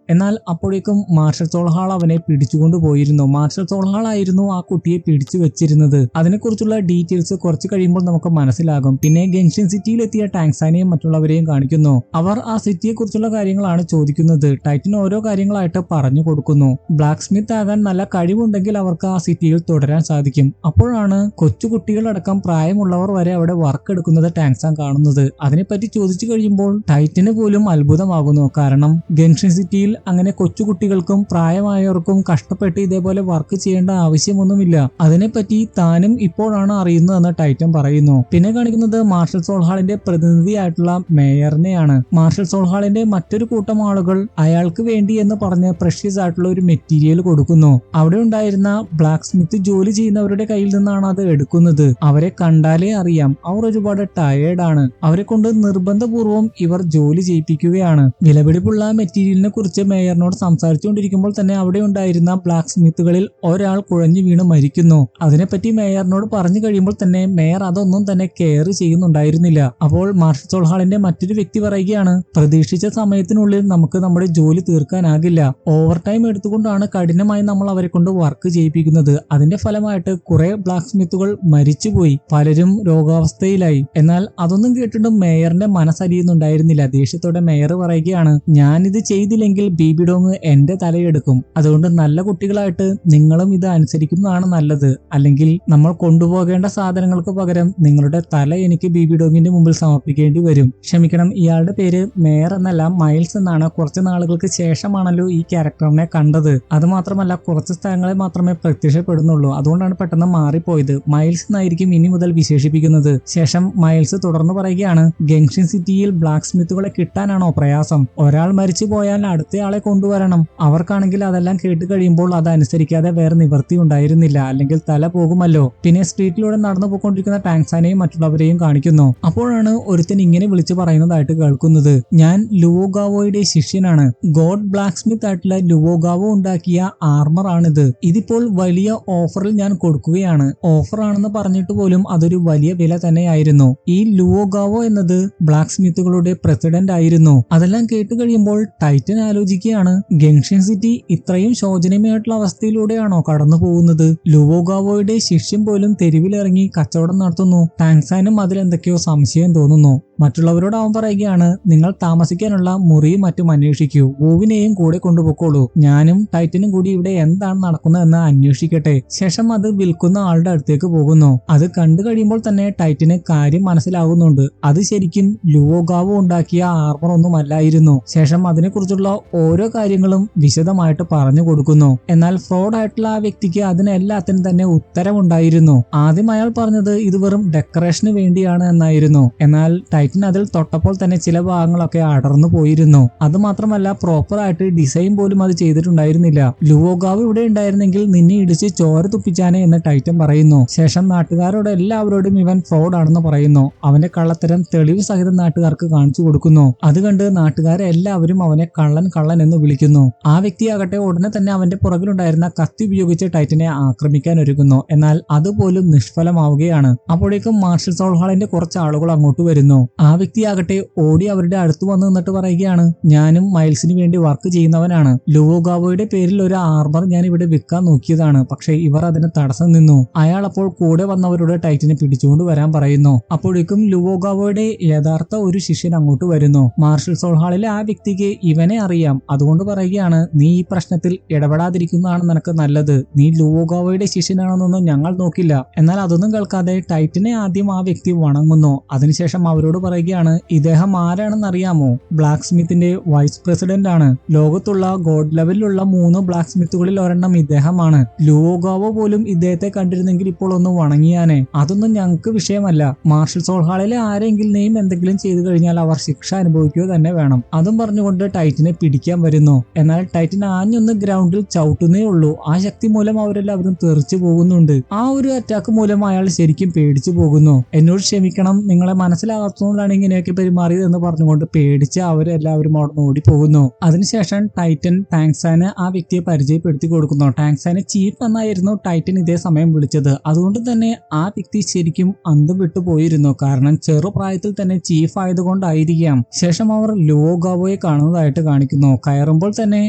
എന്നാൽ അപ്പോഴേക്കും മാർഷൽ സോൾഹാൾ അവനെ പിടിച്ചുകൊണ്ടു പോയിരുന്നു. മാർഷൽ സോൾഹാൾ ആയിരുന്നു ആ കുട്ടിയെ പിടിച്ചു വെച്ചിരുന്നത്. അതിനെക്കുറിച്ചുള്ള ഡീറ്റെയിൽസ് കുറച്ച് കഴിയുമ്പോൾ നമുക്ക് മനസ്സിലാകും. പിന്നെ ഗെൻഷിൻ സിറ്റിയിൽ എത്തിയ ടാങ്സാനെയും മറ്റുള്ളവരെയും കാണിക്കുന്നു. അവർ ആ സിറ്റിയെ കുറിച്ചുള്ള കാര്യങ്ങളാണ് ചോദിക്കുന്നത്. ടൈറ്റൻ ഓരോ കാര്യങ്ങളായിട്ട് പറഞ്ഞു കൊടുക്കുന്നു. ബ്ലാക്ക് സ്മിത്ത് ആകാൻ നല്ല കഴിവുണ്ടെങ്കിൽ അവർക്ക് ആ സിറ്റിയിൽ തുടരാൻ സാധിക്കും. അപ്പോഴാണ് കൊച്ചുകുട്ടികളടക്കം പ്രായമുള്ളവർ വരെ അവിടെ വർക്ക് എടുക്കുന്നത് ടാങ്സാൻ കാണുന്നത്. അതിനെപ്പറ്റി ചോദിച്ചു കഴിയുമ്പോൾ ടൈറ്റന് പോലും അത്ഭുതമാകുന്നു. കാരണം ഗെൻഷിൻ സിറ്റിയിൽ അങ്ങനെ കൊച്ചുകുട്ടികൾക്കും പ്രായമായവർക്കും കഷ്ടപ്പെട്ട് ഇതേപോലെ വർക്ക് ചെയ്യേണ്ട ആവശ്യമൊന്നുമില്ല. അതിനെപ്പറ്റി താനും ഇപ്പോഴാണ് അറിയുന്നതെന്ന് ടൈറ്റൻ പറയുന്നു. പിന്നെ കാണിക്കുന്നത് മാർഷൽ സോൾഹാളിന്റെ പ്രതിനിധിയായിട്ടുള്ള മേയറിനെയാണ്. മാർഷൽ സോൾഹാളിന്റെ മറ്റൊരു കൂട്ടം ആളുകൾ അയാൾക്ക് വേണ്ടി എന്ന് പറഞ്ഞ് പ്രഷ്യസ് ആയിട്ടുള്ള ഒരു മെറ്റീരിയൽ കൊടുക്കുന്നു. അവിടെ ഉണ്ടായിരുന്ന ബ്ലാക്ക് സ്മിത്ത് ജോലി ചെയ്യുന്നവരുടെ കയ്യിൽ നിന്നാണ് അത് എടുക്കുന്നത്. അവരെ കണ്ടാലേ അറിയാം അവർ ഒരുപാട് ടയേർഡാണ്. അവരെ കൊണ്ട് നിർബന്ധപൂർവ്വം ഇവർ ജോലി ചെയ്യിപ്പിക്കുകയാണ്. വിലപിടിപ്പുള്ള മെറ്റീരിയലിനെ കുറിച്ച് മേയറിനോട് സംസാരിച്ചുകൊണ്ടിരിക്കുമ്പോൾ തന്നെ അവിടെ ഉണ്ടായിരുന്ന ബ്ലാക്ക് സ്മിത്തുകളിൽ ഒരാൾ കുഴഞ്ഞു വീണ് മരിക്കുന്നു. അതിനെപ്പറ്റി മേയറിനോട് പറഞ്ഞു കഴിയുമ്പോൾ തന്നെ മേയർ അതൊന്നും തന്നെ കെയർ ചെയ്യുന്നുണ്ടായിരുന്നില്ല. അപ്പോൾ മാർഷൽ സോൾഹാളിന്റെ മറ്റൊരു വ്യക്തി പറയുകയാണ്, പ്രതീക്ഷിച്ച സമയത്തിനുള്ളിൽ നമുക്ക് നമ്മുടെ ജോലി തീർക്കാനാകില്ല. ഓവർ ടൈം എടുത്തുകൊണ്ടാണ് കഠിനമായി നമ്മൾ അവരെ കൊണ്ട് വർക്ക് ചെയ്യിപ്പിക്കുന്നത്. അതിന്റെ ഫലമായിട്ട് കുറെ ബ്ലാക്ക് സ്മിത്തുകൾ മരിച്ചുപോയി, പലരും രോഗാവസ്ഥയിലായി. എന്നാൽ അതൊന്നും കേട്ടിട്ടും മേയറിന്റെ മനസ്സലിയുന്നുണ്ടായിരുന്നില്ല. ദേഷ്യത്തോടെ മേയർ പറയുകയാണ്, ഞാനിത് ചെയ്തില്ലെങ്കിൽ ബീബി ഡോങ് എന്റെ തലയെടുക്കും. അതുകൊണ്ട് നല്ല കുട്ടികളായിട്ട് നിങ്ങളും ഇത് അനുസരിക്കുന്നതാണ് നല്ലത്. അല്ലെങ്കിൽ നമ്മൾ കൊണ്ടുപോകേണ്ട സാധനങ്ങൾക്ക് പകരം നിങ്ങളുടെ തല എനിക്ക് ബീബി ഡോങ്ങിന്റെ മുമ്പിൽ സമർപ്പിക്കേണ്ടി വരും. ക്ഷമിക്കണം, ഇയാളുടെ പേര് മേയർ എന്നല്ല മൈൽസ് എന്നാണ്. കുറച്ച് നാളുകൾക്ക് ശേഷമാണല്ലോ ഈ ക്യാരക്ടറിനെ കണ്ടത്. അത് മാത്രമല്ല കുറച്ച് സ്ഥലങ്ങളെ മാത്രമേ പ്രത്യക്ഷപ്പെടുന്നുള്ളൂ. അതുകൊണ്ടാണ് പെട്ടെന്ന് മാറിപ്പോയത്. മൈൽസ് എന്നായിരിക്കും ഇനി മുതൽ വിശേഷിപ്പിക്കുന്നത്. ശേഷം മൈൽസ് തുടർന്ന് പറയുകയാണ്, ഗെൻഷിൻ സിറ്റിയിൽ ബ്ലാക്ക് സ്മിത്തുകളെ കിട്ടാനാണോ പ്രയാസം? ഒരാൾ മരിച്ചു പോയാൽ അടുത്തയാളെ കൊണ്ടുവരണം. അവർക്കാണെങ്കിൽ അതെല്ലാം കേട്ട് കഴിയുമ്പോൾ അതനുസരിക്കാതെ വേറെ നിവൃത്തി ഉണ്ടായിരുന്നില്ല, അല്ലെങ്കിൽ തല പോകുമല്ലോ. പിന്നെ സ്ട്രീറ്റിലൂടെ നടന്നു പോയിക്കൊണ്ടിരിക്കുന്ന ടാങ്സാനെയും മറ്റുള്ളവരെയും കാണിക്കുന്നു. അപ്പോഴാണ് ഒരുത്തൻ ഇങ്ങനെ വിളിച്ചു പറയുന്നതായിട്ട് കേൾക്കുന്നത്, ഞാൻ ലുവോഗാവോയുടെ ശിഷ്യനാണ്. ഗോഡ് ബ്ലാക്ക് സ്മിത്ത് ആയിട്ടുള്ള ലുവോഗാവോ ഉണ്ടാക്കിയ ആർമർ ആണിത്. ഇതിപ്പോൾ വലിയ ഓഫറിൽ ഞാൻ കൊടുക്കുകയാണ്. ഓഫർ ആണെന്ന് പറഞ്ഞിട്ട് പോലും അതൊരു വലിയ വില തന്നെയായിരുന്നു. ഈ ലുവോഗാവോ എന്നത് ബ്ലാക്ക് സ്മിത്തുകളുടെ പ്രസിഡന്റ് ആയിരുന്നു. അതെല്ലാം കേട്ട് കഴിയുമ്പോൾ ടൈറ്റൻ ആലോചിക്കുകയാണ്, ഗെൻഷിൻ സിറ്റി ഇത്രയും ശോചനീയമായിട്ടുള്ള അവസ്ഥയിലൂടെയാണോ കടന്നു പോകുന്നത്? ലുവോഗാവോയുടെ ശിഷ്യൻ പോലും തെരുവിലിറങ്ങി കച്ചവടം നടത്തുന്നു. ടാങ്സാനും അതിലെന്തൊക്കെയോ സംശയം തോന്നുന്നു. മറ്റുള്ളവരോട് അവൻ പറയുകയാണ്, നിങ്ങൾ താമസിക്കാനുള്ള മുറിയും മറ്റും അന്വേഷിക്കൂ. വൂവിനെയും കൂടെ കൊണ്ടുപോയിക്കോളൂ. ഞാനും ടൈറ്റനും കൂടി ഇവിടെ എന്താണ് നടക്കുന്നതെന്ന് അന്വേഷിക്കട്ടെ. ശേഷം അത് വിൽക്കുന്ന ആളുടെ അടുത്തേക്ക് പോകുന്നു. അത് കണ്ടു കഴിയുമ്പോൾ തന്നെ ടൈറ്റന് കാര്യം മനസ്സിലാകുന്നുണ്ട്. അത് ശരിക്കും ലുവോഗാവോ ഉണ്ടാക്കിയ ആർമർ ഒന്നും അല്ലായിരുന്നു. ശേഷം അതിനെക്കുറിച്ചുള്ള ഓരോ കാര്യങ്ങളും വിശദമായിട്ട് പറഞ്ഞു കൊടുക്കുന്നു. എന്നാൽ ഫ്രോഡ് ആയിട്ടുള്ള ആ വ്യക്തിക്ക് അതിനെല്ലാത്തിനും തന്നെ ഉത്തരവുണ്ടായിരുന്നു. ആദ്യം അയാൾ പറഞ്ഞത് ഇത് വെറും ഡെക്കറേഷന് വേണ്ടിയാണ് എന്നായിരുന്നു. എന്നാൽ ടൈറ്റൻ അതിൽ തൊട്ടപ്പോൾ തന്നെ ചില ഭാഗങ്ങളൊക്കെ അടർന്നു പോയിരുന്നു. അത് മാത്രമല്ല പ്രോപ്പർ ആയിട്ട് ഡിസൈൻ പോലും അത് ചെയ്തിട്ടുണ്ടായിരുന്നില്ല. ലുവോഗാവോ ഇവിടെ ഉണ്ടായിരുന്നെങ്കിൽ നിന്നെ ഇടിച്ച് ചോര തുപ്പിച്ചാനെ എന്ന് ടൈറ്റൻ പറയുന്നു. ശേഷം നാട്ടുകാരോട് എല്ലാവരോടും ഇവൻ ഫ്രോഡ് ആണെന്ന് പറയുന്നു. അവന്റെ കള്ളത്തരം തെളിവ് സഹിതം നാട്ടുകാർക്ക് കാണിച്ചു കൊടുക്കുന്നു. അത് കണ്ട് നാട്ടുകാരെ എല്ലാവരും അവനെ കള്ളൻ കള്ളൻ എന്ന് വിളിക്കുന്നു. ആ വ്യക്തിയാകട്ടെ ഉടനെ തന്നെ അവന്റെ പുറകിലുണ്ടായിരുന്ന കത്തി ഉപയോഗിച്ച് ടൈറ്റനെ ആക്രമിക്കാൻ ഒരുങ്ങുന്നു. എന്നാൽ അതുപോലും നിഷ്ഫലമാവുകയാണ്. അപ്പോഴേക്കും മാർഷൽ സോൾഹാളിന്റെ കുറച്ച് ആളുകൾ അങ്ങോട്ട് വരുന്നു. ആ വ്യക്തിയാകട്ടെ ഓടി അവരുടെ അടുത്ത് വന്ന് നിന്നിട്ട് പറയുകയാണ്, ഞാനും മൈൽസിന് വേണ്ടി വർക്ക് ചെയ്യുന്നവനാണ്. ലുവോഗാവോയുടെ പേരിൽ ഒരു ആർമർ ഞാൻ ഇവിടെ വിൽക്കാൻ നോക്കിയതാണ്. പക്ഷേ ഇവർ അതിന് തടസ്സം നിന്നു. അയാൾ അപ്പോൾ കൂടെ വന്നവരോട് ടൈറ്റനെ പിടിച്ചുകൊണ്ട് വരാൻ പറയുന്നു. അപ്പോഴേക്കും ലുവോഗാവോയുടെ യഥാർത്ഥ ഒരു ശിഷ്യൻ അങ്ങോട്ട് വരുന്നു. മാർഷൽ സോൾഹാളിലെ ആ വ്യക്തിക്ക് ഇവനെ അറിയാം. അതുകൊണ്ട് പറയുകയാണ്, നീ ഈ പ്രശ്നത്തിൽ ഇടപെടാതിരിക്കുന്നതാണ് നിനക്ക് നല്ലത്. നീ ലുവോഗാവോയുടെ ശിഷ്യനാണെന്നൊന്നും ഞങ്ങൾ നോക്കില്ല. എന്നാൽ അതൊന്നും കേൾക്കാതെ ടൈറ്റനെ ആദ്യം ആ വ്യക്തി വണങ്ങുന്നു. അതിനുശേഷം അവരോട് പറയുകയാണ്, ഇദ്ദേഹം ആരാണെന്ന് അറിയാമോ? ബ്ലാക്ക് സ്മിത്തിന്റെ വൈസ് പ്രസിഡന്റ് ആണ്. ലോകത്തുള്ള ഗോഡ് ലെവലിലുള്ള 3 ബ്ലാക്ക് സ്മിത്തുകളിൽ ഒരെണ്ണം ഇദ്ദേഹമാണ്. ലുവോഗാവോ പോലും ഇദ്ദേഹത്തെ കണ്ടിരുന്നെങ്കിൽ ഇപ്പോൾ ഒന്ന് വണങ്ങിയാനെ. അതൊന്നും ഞങ്ങൾക്ക് വിഷയമല്ല. മാർഷൽ സോൾഹാളിലെ ആരെങ്കിലും എന്തെങ്കിലും ചെയ്തു കഴിഞ്ഞാൽ അവർ ശിക്ഷ അനുഭവിക്കുക തന്നെ വേണം. അതും പറഞ്ഞുകൊണ്ട് ടൈറ്റനെ പിടിക്കാൻ വരുന്നു. എന്നാൽ ടൈറ്റൻ ആഞ്ഞൊന്ന് ഗ്രൗണ്ടിൽ ചവിട്ടുന്നേ ഉള്ളൂ. ആ ശക്തി മൂലം അവരെല്ലാവരും തെറിച്ചു പോകുന്നുണ്ട്. ആ ഒരു അറ്റാക്ക് മൂലം അയാൾ ശരിക്കും പേടിച്ചു പോകുന്നു. എന്നോട് ക്ഷമിക്കണം, നിങ്ങളെ മനസ്സിലാകാത്തതുകൊണ്ടാണ് ഇങ്ങനെയൊക്കെ പെരുമാറിയത് എന്ന് പറഞ്ഞുകൊണ്ട് അതുകൊണ്ട് പേടിച്ച് അവരെല്ലാവരും അവിടെ ഓടിപ്പോകുന്നു. അതിനുശേഷം ടൈറ്റൻ ടാങ്സാന് ആ വ്യക്തിയെ പരിചയപ്പെടുത്തി കൊടുക്കുന്നു. ടാങ്സാന് ചീഫ് എന്നായിരുന്നു ടൈറ്റൻ ഇതേ സമയം വിളിച്ചത്. അതുകൊണ്ട് തന്നെ ആ വ്യക്തി ശരിക്കും അന്തം വിട്ടു പോയിരുന്നു. കാരണം ചെറുപ്രായത്തിൽ തന്നെ ചീഫ് ആയതുകൊണ്ടായിരിക്കാം. ശേഷം അവർ ലുവോഗാവോയെ കാണുന്നതായിട്ട് കാണിക്കുന്നു. കയറുമ്പോൾ തന്നെ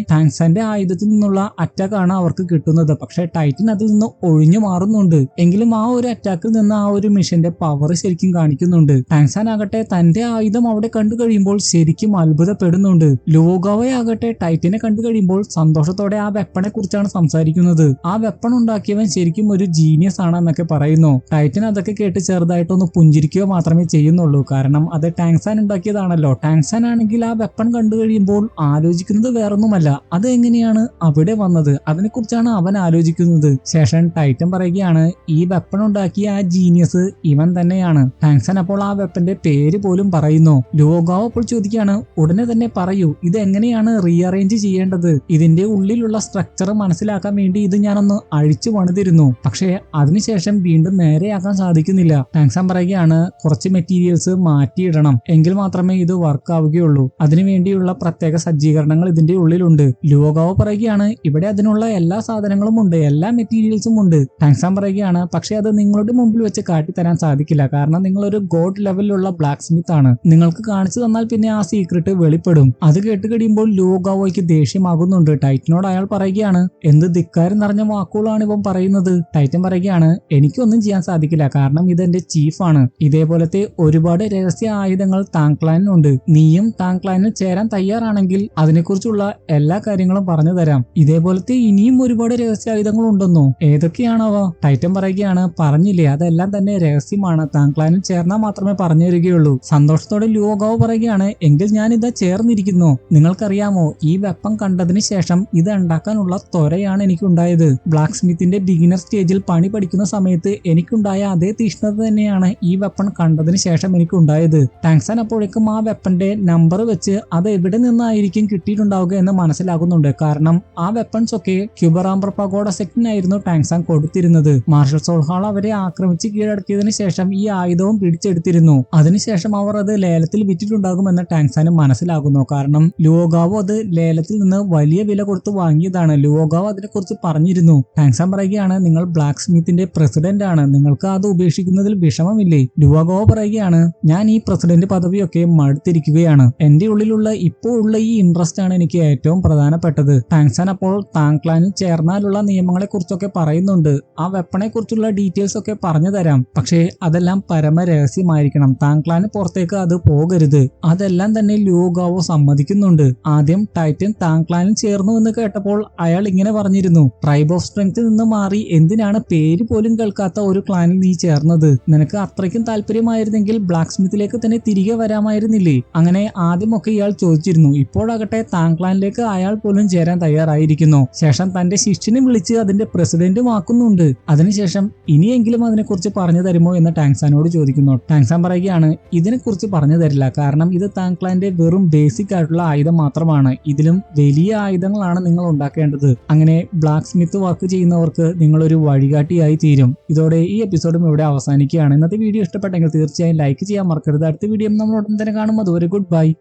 ടാങ്സാന്റെ ആയുധത്തിൽ നിന്നുള്ള അറ്റാക്കാണ് അവർക്ക് കിട്ടുന്നത്. പക്ഷെ ടൈറ്റൻ അതിൽ നിന്ന് ഒഴിഞ്ഞു മാറുന്നുണ്ട്. എങ്കിലും ആ ഒരു അറ്റാക്കിൽ നിന്ന് ആ ഒരു മിഷന്റെ പവർ ശരിക്കും കാണിക്കുന്നുണ്ട്. ടാങ്സാൻ ആകട്ടെ തന്റെ ആയുധം അവിടെ കണ്ടു കഴിയുമ്പോൾ ശരിക്കും അത്ഭുതപ്പെടുന്നുണ്ട്. ലുവോഗാവോയെ ആകട്ടെ ടൈറ്റനെ കണ്ടു കഴിയുമ്പോൾ സന്തോഷത്തോടെ ആ വെപ്പണെ കുറിച്ചാണ് സംസാരിക്കുന്നത്. ആ വെപ്പൺ ഉണ്ടാക്കിയവൻ ശരിക്കും ഒരു ജീനിയസ് ആണ് എന്നൊക്കെ പറയുന്നു. ടൈറ്റൻ അതൊക്കെ കേട്ട് ചെറുതായിട്ടൊന്ന് പുഞ്ചിരിക്കുക മാത്രമേ ചെയ്യുന്നുള്ളൂ. കാരണം അത് ടാങ്സാൻ ഉണ്ടാക്കിയതാണല്ലോ. ടാങ്സാൻ ആണെങ്കിൽ ആ വെപ്പൺ കണ്ടു കഴിയുമ്പോൾ ആലോചിക്കുന്നത് വേറൊന്നുമല്ല, അത് എങ്ങനെയാണ് അവിടെ വന്നത്, അതിനെക്കുറിച്ചാണ് അവൻ ആലോചിക്കുന്നത്. ശേഷം ടൈറ്റൻ പറയുകയാണ് ഈ വെപ്പൺ ഉണ്ടാക്കിയ ആ ജീനിയസ് ഇവൻ തന്നെയാണ്. ടാങ്സാൻ അപ്പോൾ ആ വെപ്പന്റെ പേര് പോലും പറയുന്നു. ലുവോഗാവോ അപ്പോൾ ചോദിക്കുകയാണ് ഉടനെ തന്നെ പറയൂ, ഇത് എങ്ങനെയാണ് റീഅറേഞ്ച് ചെയ്യേണ്ടത്? ഇതിന്റെ ഉള്ളിലുള്ള സ്ട്രക്ചർ മനസ്സിലാക്കാൻ വേണ്ടി ഇത് ഞാനൊന്ന് അഴിച്ചു പണിതിരുന്നു, പക്ഷേ അതിനുശേഷം വീണ്ടും നേരെയാക്കാൻ സാധിക്കുന്നില്ല. ടാങ്സാൻ പറയുകയാണ് കുറച്ച് മെറ്റീരിയൽസ് മാറ്റിയിടണം, എങ്കിൽ മാത്രമേ ഇത് വർക്ക് ആവുകയുള്ളൂ. അതിനുവേണ്ടിയുള്ള പ്രത്യേക സജ്ജീകരണങ്ങൾ ഇതിന്റെ ഉള്ളിലുണ്ട്. ലുവോഗാവോ പറയുകയാണ് ഇവിടെ അതിനുള്ള എല്ലാ സാധനങ്ങളും ഉണ്ട്, എല്ലാ മെറ്റീരിയൽസും ഉണ്ട്. ടാങ്സാൻ പറയുകയാണ് പക്ഷെ അത് നിങ്ങളുടെ മുമ്പിൽ വെച്ച് കാട്ടിത്തരാൻ സാധിക്കില്ല, കാരണം നിങ്ങളൊരു ഗോഡ് ലെവലിലുള്ള ബ്ലാക്ക് സ്മിത്ത് ആണ്. നിങ്ങൾക്ക് കാണിച്ചു തന്നാൽ പിന്നെ ആ സീക്രട്ട് വെളിപ്പെടും. അത് കേട്ട് കഴിയുമ്പോൾ ലുവോഗാവോയ്ക്ക് ദേഷ്യമാകുന്നുണ്ട്. ടൈറ്റനോട് അയാൾ പറയുകയാണ് എന്ത് ധിക്കാരം നിറഞ്ഞ വാക്കുകളാണ് ഇവൻ പറയുന്നത്. ടൈറ്റൻ പറയുകയാണ് എനിക്കൊന്നും ചെയ്യാൻ സാധിക്കില്ല, കാരണം ഇതെന്റെ ചീഫാണ്. ഇതേപോലത്തെ ഒരുപാട് രഹസ്യ ആയുധങ്ങൾ താങ്ക്ലാനിനുണ്ട്. നീയും താങ്ക്ലാനിൽ ചേരാൻ തയ്യാറാണെങ്കിൽ അതിനെക്കുറിച്ചുള്ള എല്ലാ കാര്യങ്ങളും പറഞ്ഞു തരാം. ഇതേപോലത്തെ ഇനിയും ഒരുപാട് രഹസ്യായുധങ്ങൾ ഉണ്ടെന്നോ? ഏതൊക്കെയാണവ? ടൈറ്റൻ പറയുകയാണ് പറഞ്ഞില്ലേ, അതെല്ലാം തന്നെ രഹസ്യമാണ്, താങ്ക്ലാനിൽ ചേർന്നാൽ മാത്രമേ പറഞ്ഞു തരികയുള്ളൂ. സന്തോഷത്തോടെ ലുവോഗാവോ പറയുകയാണ് എങ്കിൽ ഞാൻ ഇതാ ചേർന്നിരിക്കുന്നു. നിങ്ങൾക്കറിയാമോ ഈ വെപ്പൺ കണ്ടതിന് ശേഷം ഇത് ഉണ്ടാക്കാനുള്ള ത്വരയാണ് എനിക്കുണ്ടായത്. ബ്ലാക്ക് സ്മിത്തിന്റെ ബിഗിനർ സ്റ്റേജിൽ പണി പഠിക്കുന്ന സമയത്ത് എനിക്കുണ്ടായ അതേ തീഷ്ണത തന്നെയാണ് ഈ വെപ്പൺ കണ്ടതിന് ശേഷം എനിക്കുണ്ടായത്. ടാങ്സാൻ അപ്പോഴേക്കും ആ വെപ്പന്റെ നമ്പർ വെച്ച് അത് എവിടെ നിന്നായിരിക്കും കിട്ടിയിട്ടുണ്ടാവുക എന്ന് മനസ്സിലാകുന്നുണ്ട്. കാരണം ആ വെപ്പൺസ് ഒക്കെ ക്യൂബറാംബർ പഗോഡ സെക്റ്റിനായിരുന്നു ടാങ്സാൻ കൊടുത്തിരുന്നത്. മാർഷൽ സോൾഹാൾ അവരെ ആക്രമിച്ച് കീഴടക്കിയതിനു ശേഷം ഈ ആയുധവും പിടിച്ചെടുത്തിരുന്നു. അതിനുശേഷം അവർ അത് ലേലത്തിൽ വിറ്റിട്ടുണ്ടാകുമെന്ന് ടാങ്സാന് മനസ്സിലാകുന്നു. കാരണം ലുവോഗാവോ അത് ലേലത്തിൽ നിന്ന് വലിയ വില കൊടുത്ത് വാങ്ങിയതാണ്. ലുവോഗാവോ അതിനെക്കുറിച്ച് പറഞ്ഞിരുന്നു. ടാങ്സാൻ പറയുകയാണ് നിങ്ങൾ ബ്ലാക്ക് സ്മിത്തിന്റെ പ്രസിഡന്റ് ആണ്, നിങ്ങൾക്ക് അത് ഉപേക്ഷിക്കുന്നതിൽ വിഷമമില്ലേ? ലുവോഗാവോ പറയുകയാണ് ഞാൻ ഈ പ്രസിഡന്റ് പദവിയൊക്കെ മടുത്തിരിക്കുകയാണ്. എന്റെ ഉള്ളിലുള്ള ഇപ്പോൾ ഉള്ള ഈ ഇൻട്രസ്റ്റ് ആണ് എനിക്ക് ഏറ്റവും പ്രധാനപ്പെട്ടത്. ടാങ്സാൻ അപ്പോൾ താങ്ക്ലാനിൽ ചേർന്നാലുള്ള നിയമങ്ങളെ കുറിച്ചൊക്കെ പറയുന്നുണ്ട്. ആ വെപ്പണെ കുറിച്ചുള്ള ഡീറ്റെയിൽസ് ഒക്കെ പറഞ്ഞു തരാം, പക്ഷേ അതെല്ലാം പരമ രഹസ്യമായിരിക്കണം. താങ്ക്ലാന് പുറത്തേക്ക് അത് പോകരുത്. അതെല്ലാം തന്നെ ലുവോഗാവോ സമ്മതിക്കുന്നുണ്ട്. ആദ്യം ടൈറ്റൻ താങ്ക്ലാനിൽ ചേർന്നു എന്ന് കേട്ടപ്പോൾ അയാൾ ഇങ്ങനെ പറഞ്ഞിരുന്നു ട്രൈബ് ഓഫ് സ്ട്രെങ്ത്തിൽ നിന്ന് മാറി എന്തിനാണ് പേര് പോലും കേൾക്കാത്ത ഒരു ക്ലാനിൽ നീ ചേർന്നത്? നിനക്ക് അത്രയ്ക്കും താല്പര്യമായിരുന്നെങ്കിൽ ബ്ലാക്ക് സ്മിത്തിലേക്ക് തന്നെ തിരികെ വരാമായിരുന്നില്ലേ? അങ്ങനെ ആദ്യമൊക്കെ ഇയാൾ ചോദിച്ചിരുന്നു. ഇപ്പോഴാകട്ടെ താങ്ക്ലാനിലേക്ക് അയാൾ പോലും ചേരാൻ തയ്യാറായിരിക്കുന്നു. ശേഷം തന്റെ ശിഷ്യനെ വിളിച്ച് അതിന്റെ പ്രസിഡന്റും ആക്കുന്നുണ്ട്. അതിനുശേഷം ഇനിയെങ്കിലും അതിനെക്കുറിച്ച് പറഞ്ഞു തരുമോ എന്ന് ടാങ്സാനോട് ചോദിക്കുന്നു. ടാങ്സാൻ പറയുകയാണ് ഇതിനെക്കുറിച്ച് പറഞ്ഞു തരില്ല, കാരണം ഇത് താങ്ക്ലാന്റെ വെറും ബേസിക് ആയിട്ടുള്ള ആയുധം മാത്രമാണ്. ഇതിലും വലിയ ആയുധങ്ങളാണ് നിങ്ങൾ ഉണ്ടാക്കേണ്ടത്. അങ്ങനെ ബ്ലാക്ക് സ്മിത്ത് വർക്ക് ചെയ്യുന്നവർക്ക് നിങ്ങളൊരു വഴികാട്ടിയായി തീരും. ഇതോടെ ഈ എപ്പിസോഡും ഇവിടെ അവസാനിക്കുകയാണ്. ഇന്നത്തെ വീഡിയോ ഇഷ്ടപ്പെട്ടെങ്കിൽ തീർച്ചയായും ലൈക്ക് ചെയ്യാൻ മറക്കരുത്. അടുത്ത വീഡിയോ നമ്മൾ ഉടൻ തന്നെ കാണും. അതുവരെ ഗുഡ് ബൈ.